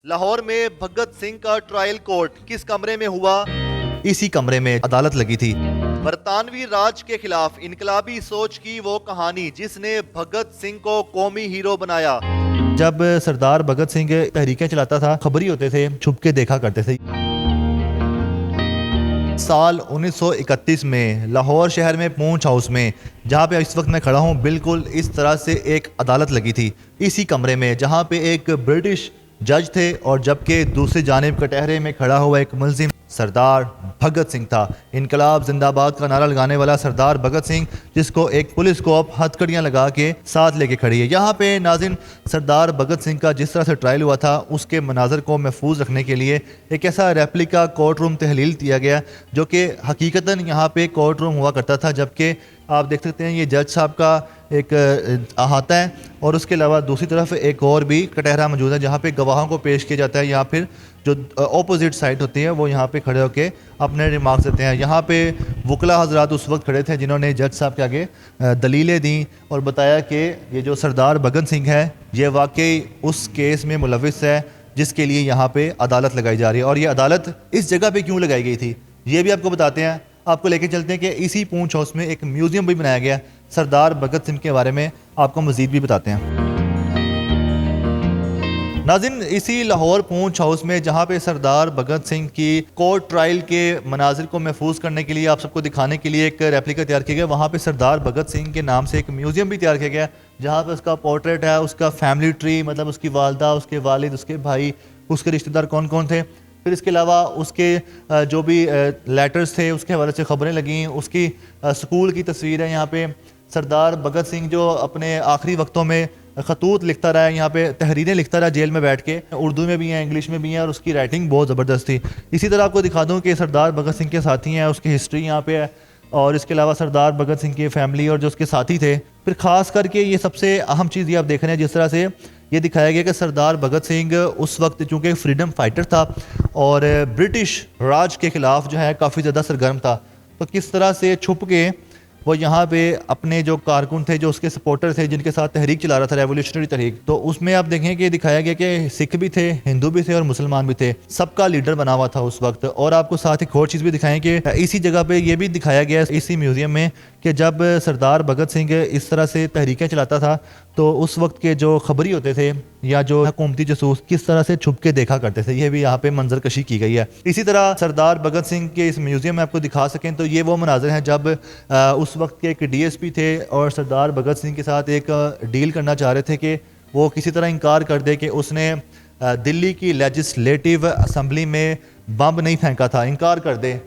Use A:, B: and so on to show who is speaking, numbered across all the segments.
A: लाहौर में भगत सिंह का trial court किस कमरे में हुआ? इसी कमरे में अदालत लगी थी। बरतानवी राज के खिलाफ इनकलाबी सोच की वो कहानी जिसने भगत सिंह को कौमी हीरो बनाया। जब सरदार भगत सिंह तहरीकें चलाता था, खबरी होते थे, छुप के देखा करते थे। साल 1931 में लाहौर शहर में पूंछ हाउस में, जहाँ पे इस वक्त मैं खड़ा हूँ, बिल्कुल इस तरह से एक अदालत लगी थी इसी कमरे में, जहाँ पे एक ब्रिटिश जज थे और जबकि दूसरी जानिब कटहरे में खड़ा हुआ एक मुलजिम सरदार भगत सिंह था। इनकलाब जिंदाबाद का नारा लगाने वाला सरदार भगत सिंह, जिसको एक पुलिस को अब हथकड़ियाँ लगा के साथ लेके खड़ी है। यहाँ पे नाज़रीन, सरदार भगत सिंह का जिस तरह से ट्रायल हुआ था उसके मनाजर को महफूज रखने के लिए एक ऐसा रेप्लिका कोर्ट रूम तहलील किया गया, जो कि हकीकतन यहाँ पे कोर्ट रूम हुआ करता था। जबकि आप देख सकते हैं ये जज साहब का एक अहाता है और उसके अलावा दूसरी तरफ एक और भी कटहरा मौजूद है, जहाँ पे गवाहों को पेश किया जाता है, या फिर जो ऑपोजिट साइड होती है वो यहाँ पे खड़े होकर अपने रिमार्क्स देते हैं। यहाँ पे वकला हजरात उस वक्त खड़े थे जिन्होंने जज साहब के आगे दलीलें दी और बताया कि ये जो सरदार भगत सिंह है ये वाकई उस केस में मुलविस है जिसके लिए यहाँ पे अदालत लगाई जा रही है। और ये अदालत इस जगह पे क्यों लगाई गई थी ये भी आपको बताते हैं। आपको लेके चलते हैं कि इसी पूंछ हाउस में एक म्यूजियम भी बनाया गया सरदार भगत सिंह के बारे में, आपको मजीद भी बताते हैं। नाज़रीन, इसी लाहौर पूंछ हाउस में जहाँ पे सरदार भगत सिंह की कोर्ट ट्रायल के मनाजिर को महफूज करने के लिए, आप सबको दिखाने के लिए एक रेप्लिका तैयार किया गया। वहाँ पे सरदार भगत सिंह के नाम से एक म्यूजियम भी तैयार किया गया, जहाँ पे उसका पोर्ट्रेट है, उसका फैमिली ट्री, मतलब उसकी वालदा, उसके वालिद, उसके भाई, उसके रिश्तेदार कौन कौन थे। फिर इसके अलावा उसके जो भी लेटर्स थे उसके हवाले से ख़बरें लगी, उसकी स्कूल की तस्वीर है। यहाँ पे सरदार भगत सिंह जो अपने आखिरी वक्तों में खतूत लिखता रहा है, यहाँ पे तहरीरें लिखता रहा जेल में बैठ के, उर्दू में भी हैं, इंग्लिश में भी हैं, और उसकी राइटिंग बहुत ज़बरदस्त थी। इसी तरह आपको दिखा दूँ कि सरदार भगत सिंह के साथी हैं, उसकी हिस्ट्री यहाँ पे है, और इसके अलावा सरदार भगत सिंह की फैमिली और जो उसके साथी थे। फिर ख़ास करके ये सबसे अहम चीज़ ये आप देख रहे हैं, जिस तरह से ये दिखाया गया कि सरदार भगत सिंह उस वक्त चूँकि फ्रीडम फाइटर था और ब्रिटिश राज के ख़िलाफ़ जो है काफ़ी ज़्यादा सरगर्म था, तो किस तरह से छुप के वो यहाँ पे अपने जो कारकुन थे, जो उसके सपोर्टर थे, जिनके साथ तहरीक चला रहा था, रेवोल्यूशनरी तहरीक, तो उसमें आप देखें कि दिखाया गया कि सिख भी थे, हिंदू भी थे और मुसलमान भी थे, सबका लीडर बना हुआ था उस वक्त। और आपको साथ एक और चीज़ भी दिखाएं कि इसी जगह पे ये भी दिखाया गया इसी म्यूज़ियम में कि जब सरदार भगत सिंह इस तरह से तहरीकें चलाता था तो उस वक्त के जो खबरी होते थे या जो हुकूमती जसूस किस तरह से छुप के देखा करते थे, ये भी यहाँ पे मंजर कशी की गई है। इसी तरह सरदार भगत सिंह के इस म्यूज़ियम में आपको दिखा सकें तो ये वो मनाजर हैं जब उस वक्त के एक DSP थे और सरदार भगत सिंह के साथ एक डील करना चाह रहे थे कि वो किसी तरह इनकार कर दे कि उसने दिल्ली की लेजिस्लेटिव असम्बली में बम नहीं फेंका था, इनकार कर दे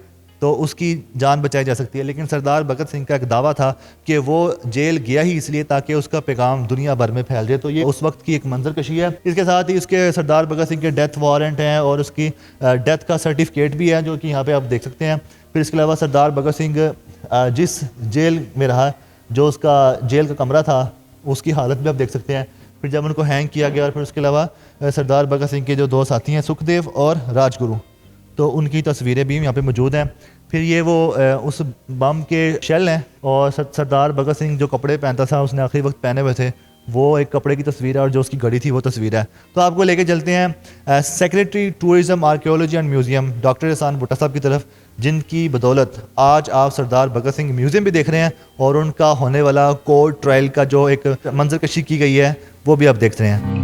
A: तो उसकी जान बचाई जा सकती है। लेकिन सरदार भगत सिंह का एक दावा था कि वो जेल गया ही इसलिए ताकि उसका पैगाम दुनिया भर में फैल जाए। तो ये उस वक्त की एक मंजर कशी है। इसके साथ ही उसके सरदार भगत सिंह के डेथ वारंट हैं और उसकी डेथ का सर्टिफिकेट भी है, जो कि यहाँ पे आप देख सकते हैं। फिर इसके अलावा सरदार भगत सिंह जिस जेल में रहा, जो उसका जेल का कमरा था, उसकी हालत भी आप देख सकते हैं। फिर जब उनको हैंग किया गया, और फिर उसके अलावा सरदार भगत सिंह के जो दो साथी हैं, सुखदेव और राजगुरु, तो उनकी तस्वीरें भी यहाँ पे मौजूद हैं। फिर ये वो उस बम के शेल हैं और सरदार भगत सिंह जो कपड़े पहनता था, उसने आखिरी वक्त पहने हुए थे, वो एक कपड़े की तस्वीर है और जो उसकी घड़ी थी वो तस्वीर है। तो आपको लेके चलते हैं secretary tourism archaeology and museum doctor एहसान भुट्टा साहब की तरफ, जिनकी बदौलत आज आप सरदार भगत सिंह म्यूज़ियम भी देख रहे हैं और उनका होने वाला कोर्ट ट्रायल का जो एक मंजर कशी की गई है वो भी आप देख रहे हैं।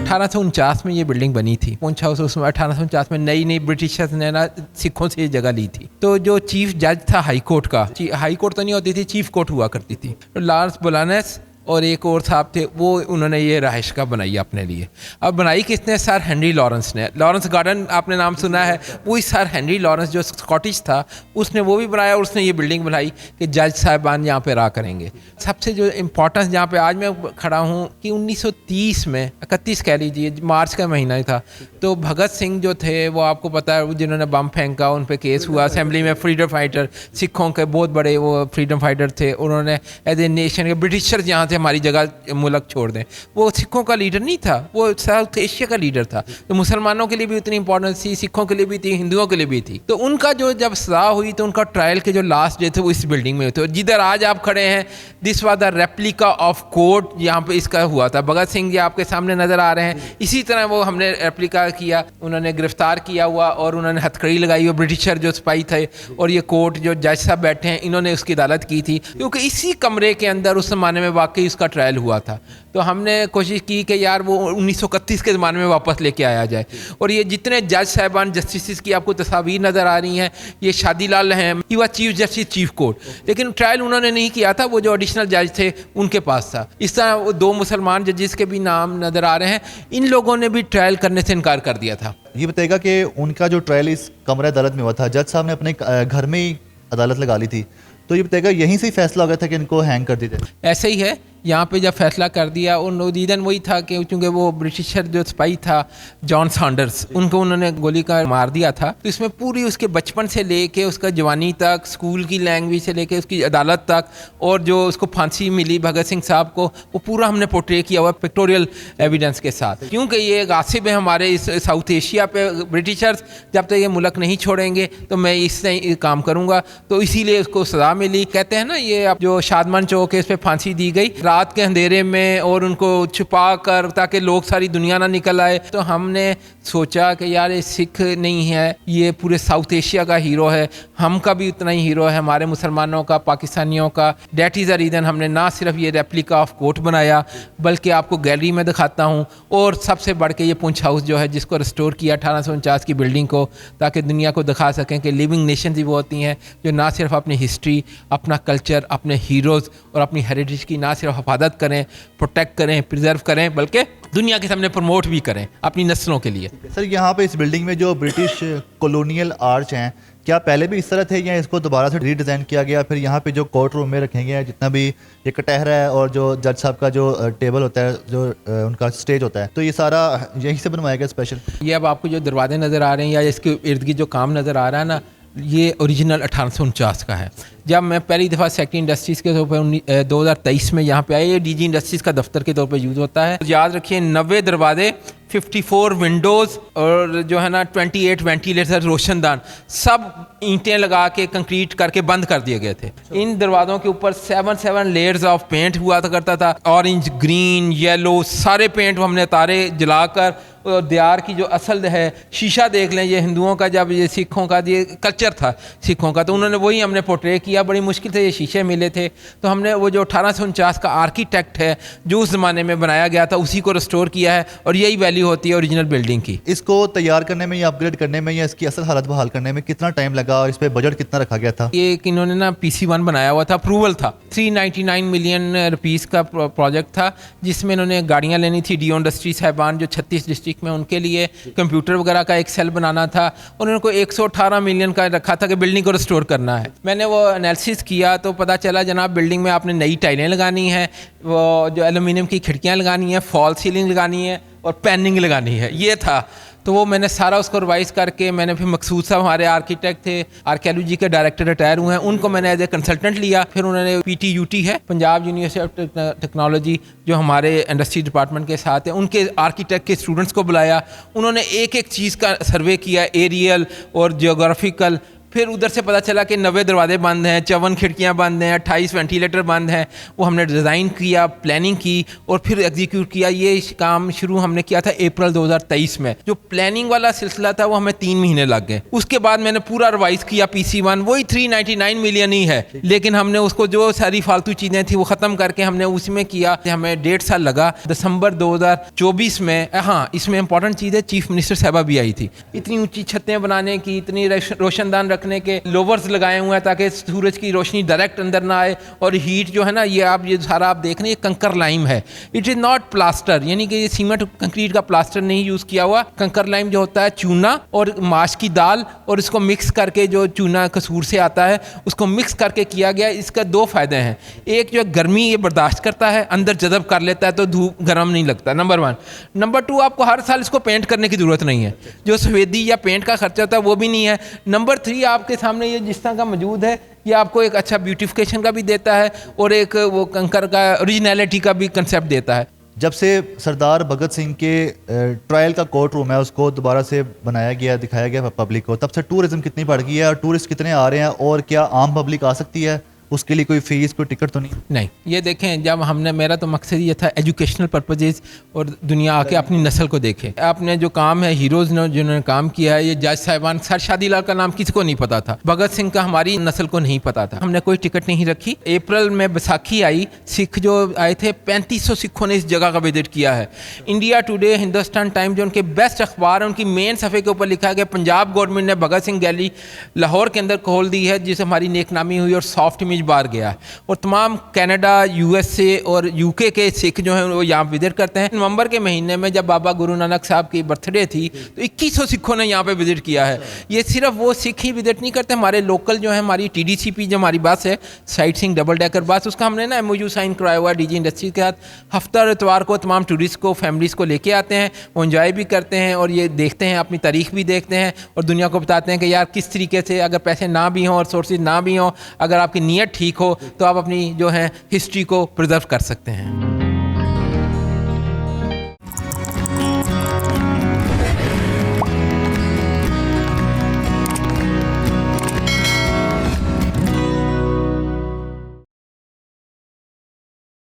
B: 1849 में ये बिल्डिंग बनी थी पूंछ हाउस। उसमें 1849 में नई ब्रिटिशर्स ने ना सिखों से ये जगह ली थी। तो जो चीफ जज था हाई कोर्ट का, हाई कोर्ट तो नहीं होती थी, चीफ कोर्ट हुआ करती थी, तो लॉरेंस बोलानेस और एक और साहब थे, वो उन्होंने ये रहायशगाह बनाई अपने लिए। अब बनाई किसने? सर हेनरी लॉरेंस ने। लॉरेंस गार्डन आपने नाम सुना है, वही सर हेनरी लॉरेंस जो स्कॉटिश था, उसने वो भी बनाया और उसने ये बिल्डिंग बनाई कि जज साहिबान यहाँ पे रहा करेंगे। सबसे जो इम्पोर्टेंस जहाँ पे आज मैं खड़ा हूँ कि 1930 में 31 कह लीजिए, मार्च का महीना ही था, तो भगत सिंह जो थे वो आपको पता है जिन्होंने बम फेंका, उन पर केस हुआ असेंबली में। फ्रीडम फाइटर, सिखों के बहुत बड़े वो फ्रीडम फाइटर थे। उन्होंने एज ए नेशन के ब्रिटिशर्स यहाँ से हमारी जगह मुल्क छोड़ दें। वो सिखों का लीडर नहीं था, वो साउथ एशिया का लीडर था। तो मुसलमानों के लिए भी उतनी इंपॉर्टेंस थी, सिखों के लिए भी थी, हिंदुओं के लिए भी थी। तो उनका जो जब सज़ा हुई तो उनका ट्रायल के जो लास्ट डे थे वो इस बिल्डिंग में थे। जिधर आज आप खड़े हैं, this was the replica of court, यहाँ पे इसका हुआ था। भगत सिंह जी आपके सामने नज़र आ रहे हैं, इसी तरह वो हमने रेप्लिका किया। उन्होंने गिरफ्तार किया हुआ और उन्होंने हथकड़ी लगाई हुई, ब्रिटिशर जो सिपाही थे, और ये कोर्ट जो जज साहब बैठे हैं, इन्होंने उसकी अदालत की थी, क्योंकि इसी कमरे के अंदर उस ज़माने में वाकई उसका ट्रायल हुआ था। तो हमने कोशिश की कि यार वो 1931 के ज़माने में वापस लेके आया जाए। और ये जितने जज साहबान, जस्टिस की आपको तस्वीर नज़र आ रही हैं, ये शादीलाल हैं, he was chief justice chief court, लेकिन ट्रायल उन्होंने नहीं किया था, वो जो एडिशनल जज थे उनके पास था। इस तरह वो 2 मुसलमान जजेस के भी नाम नज़र आ रहे हैं, इन लोगों ने भी ट्रायल करने से इनकार कर दिया था।
A: ये बताएगा कि उनका जो ट्रायल इस कमरा अदालत में हुआ था, जज साहब ने अपने घर में ही अदालत लगा ली थी, तो ये बताएगा यहीं से ही फैसला हो गया था कि इनको हैंग कर दीजिए?
B: ऐसे ही है, यहाँ पे जब फैसला कर दिया, उन रीज़न वही था कि चूँकि वो ब्रिटिशर जो सिपाही था जॉन सैंडर्स, उनको उन्होंने गोली का मार दिया था। तो इसमें पूरी उसके बचपन से लेके उसका जवानी तक, स्कूल की लैंग्वेज से लेके उसकी अदालत तक, और जो उसको फांसी मिली भगत सिंह साहब को, वो पूरा हमने पोर्ट्रे किया हुआ पिक्टोरियल एविडेंस के साथ। क्योंकि ये गासिब है हमारे इस साउथ एशिया पे, ब्रिटिशर्स जब तक ये मुल्क नहीं छोड़ेंगे तो मैं इससे काम करूँगा। तो इसीलिए उसको सज़ा मिली। कहते हैं ना, ये अब जो शादमान चौक है, इस पर फांसी दी गई रात के अंधेरे में, और उनको छुपा कर ताकि लोग, सारी दुनिया ना निकल आए। तो हमने सोचा कि यार ये सिख नहीं है, ये पूरे साउथ एशिया का हीरो है, हम का भी उतना ही हीरो है, हमारे मुसलमानों का, पाकिस्तानियों का। डैट इज़ द रीज़न हमने ना सिर्फ ये रेप्लिका ऑफ कोर्ट बनाया, बल्कि आपको गैलरी में दिखाता हूँ, और सबसे बढ़ के ये पुंछ हाउस जो है, जिसको रिस्टोर किया 1849 की बिल्डिंग को, ताकि दुनिया को दिखा सकें कि लिविंग नेशन ही वो होती हैं जो ना सिर्फ अपनी हिस्ट्री, अपना कल्चर, अपने हीरोज़ और अपनी हेरिटेज की ना सिर्फ हिफाजत करें, प्रोटेक्ट करें, प्रिजर्व करें, बल्कि दुनिया के सामने प्रमोट भी करें अपनी नस्लों के लिए।
A: सर, यहाँ पे इस बिल्डिंग में जो ब्रिटिश कॉलोनियल आर्च हैं, क्या पहले भी इस तरह थे या इसको दोबारा से रीडिज़ाइन किया गया? फिर यहाँ पे जो कोर्ट रूम में रखे गए हैं, जितना भी ये कटहरा है और जो जज साहब का जो टेबल होता है, जो उनका स्टेज होता है, तो ये सारा यहीं से बनवाया गया स्पेशल?
B: ये अब आपको जो दरवाजे नज़र आ रहे हैं या इसके इर्द गिर्द जो काम नज़र आ रहा है ना, ये ओरिजिनल 1849 का है। जब मैं पहली दफ़ा सेक्रेटरी इंडस्ट्रीज़ के तौर पर 2023 में यहाँ पे आया, ये डीजी इंडस्ट्रीज़ का दफ्तर के तौर पे यूज़ होता है। याद रखिए, 90 दरवाजे, 54 विंडोज़, और जो है ना 28 वेंटिलेटर, रोशनदान, सब ईंटें लगा के कंक्रीट करके बंद कर दिए गए थे। इन दरवाज़ों के ऊपर 7 लेयर्स ऑफ पेंट हुआ करता था, ऑरेंज, ग्रीन, येलो, सारे पेंट हमने तारे जलाकर। और दीवार की जो असल है, शीशा देख लें, ये हिंदुओं का, जब ये सिखों का ये कल्चर था सिखों का, तो उन्होंने वही हमने पोर्ट्रे किया। बड़ी मुश्किल से ये शीशे मिले थे, तो हमने वो जो 1849 का आर्किटेक्ट है जो उस ज़माने में बनाया गया था, उसी को रिस्टोर किया है, और यही वैल्यू होती है ओरिजिनल बिल्डिंग की।
A: इसको तैयार करने में या अपग्रेड करने में या इसकी असल हालत बहाल करने में कितना टाइम लगा, और इस पर बजट कितना रखा गया था?
B: ये इन्होंने ना PC1 बनाया हुआ था, अप्रूवल था, 399 मिलियन रुपीज़ का प्रोजेक्ट था, जिसमें इन्होंने गाड़ियाँ लेनी थी, डीओ इंडस्ट्री साहबान जो 36 डिस्ट्रिक्ट में, उनके लिए कंप्यूटर वगैरह का एक सेल बनाना था, और उनको 118 मिलियन का रखा था कि बिल्डिंग को रिस्टोर करना है। मैंने वो एनालिसिस किया तो पता चला जनाब, बिल्डिंग में आपने नई टाइलें लगानी है, वो जो एल्यूमिनियम की खिड़कियाँ लगानी है, फॉल सीलिंग लगानी है, और पैनिंग लगानी है, ये था। तो वो मैंने सारा उसको रिवाइज़ करके, मैंने फिर मकसूद साहब हमारे आर्किटेक्ट थे, आर्कियोलॉजी के डायरेक्टर रिटायर हुए हैं, उनको मैंने एज ए कंसल्टेंट लिया। फिर उन्होंने PTUT है, पंजाब यूनिवर्सिटी ऑफ टेक्नोलॉजी, जो हमारे इंडस्ट्री डिपार्टमेंट के साथ है, उनके आर्किटेक्ट के स्टूडेंट्स को बुलाया। उन्होंने एक एक चीज़ का सर्वे किया, एरियल और जियोग्राफिकल। फिर उधर से पता चला कि 90 दरवाजे बंद हैं, 54 खिड़कियां बंद हैं, 28 वेंटिलेटर बंद हैं। वो हमने डिज़ाइन किया, प्लानिंग की, और फिर एग्जीक्यूट किया। ये काम शुरू हमने किया था अप्रैल 2023 में। जो प्लानिंग वाला सिलसिला था वो हमें 3 महीने लग गए। उसके बाद मैंने पूरा रिवाइज किया PC1, वही 399 मिलियन ही है, लेकिन हमने उसको जो सारी फालतू चीज़ें थी वो ख़त्म करके हमने उसमें किया। हमें 1.5 साल लगा। दिसंबर 2024 में, हाँ इसमें इंपॉर्टेंट चीज़ है, चीफ मिनिस्टर साहबा भी आई थी। इतनी ऊँची छतें बनाने की, इतनी रोशनदान रखने के लोवर्स लगाए हुए हैं ताकि सूरज की रोशनी डायरेक्ट अंदर ना आए, और हीट जो है ना, ये सारा आप देख रहे हैं, ये कंकर लाइम है, इट इज़ नॉट प्लास्टर, यानी कि ये सीमेंट कंक्रीट का प्लास्टर नहीं यूज़ किया हुआ। कंकर लाइम जो होता है चूना और माश की दाल, और इसको मिक्स करके, जो चूना कसूर से आता है उसको मिक्स करके किया गया। इसका 2 फ़ायदे हैं, एक जो गर्मी ये बर्दाश्त करता है, अंदर जज़ब कर लेता है, तो धूप गर्म नहीं लगता, नंबर 1। नंबर 2, आपको हर साल इसको पेंट करने की ज़रूरत नहीं है, जो सफ़ेदी या पेंट का खर्चा होता है वो भी नहीं है। नंबर 3, आपके सामने ये जिस तरह का मौजूद है, ये आपको एक अच्छा ब्यूटिफिकेशन का भी देता है और एक वो कंकर का ओरिजिनलिटी का भी कंसेप्ट देता है।
A: जब से सरदार भगत सिंह के ट्रायल का कोर्ट रूम है उसको दोबारा से बनाया गया, दिखाया गया पब्लिक को, तब से टूरिज्म कितनी बढ़ गई है और टूरिस्ट कितने आ रहे हैं, और क्या आम पब्लिक आ सकती है? उसके लिए कोई फीस, कोई टिकट तो नहीं?
B: ये देखें, जब हमने, मेरा तो मकसद ये था एजुकेशनल पर्पजेज़, और दुनिया आके अपनी नस्ल को देखे। आपने जो काम है, हीरोज़ ने जिन्होंने काम किया है, ये जज साहिबान, सर शादीलाल का नाम किसी को नहीं पता था, भगत सिंह का हमारी नस्ल को नहीं पता था। हमने कोई टिकट नहीं रखी। अप्रैल में बैसाखी आई, सिख जो आए थे 3500 सिखों ने इस जगह का विजिट किया है। इंडिया टुडे, हिंदुस्तान टाइम, जो उनके बेस्ट अखबार है, उनकी मेन सफ़े के ऊपर लिखा है कि पंजाब गवर्नमेंट ने भगत सिंह गैलरी लाहौर के अंदर खोल दी है, जिससे हमारी नेकनामी हुई और सॉफ्ट इमेज बाहर गया है। और तमाम कनाडा, यूएसए और यूके के सिख जो हैं वो यहाँ विजिट करते हैं। नवंबर के महीने में जब बाबा गुरु नानक साहब की बर्थडे थी तो 2100 सिखों ने यहाँ पे विजिट किया है। ये सिर्फ वो सिख ही विजिट नहीं करते, हमारे लोकल जो है, हमारी TDCP जो हमारी बस है, sight seeing double decker bus, उसका हमने ना MOU साइन कराया हुआ DG इंडस्ट्री के साथ। हफ्ता और इतवार को तमाम टूरिस्ट को, फैमिलीज़ को लेके आते हैं, वो इन्जॉय भी करते हैं और ये देखते हैं, अपनी तारीख भी देखते हैं और दुनिया को बताते हैं कि यार किस तरीके से, अगर पैसे ना भी हों और सोर्सेज ना भी हों, अगर आपकी नीयत ठीक हो तो आप अपनी जो है हिस्ट्री को प्रिजर्व कर सकते हैं।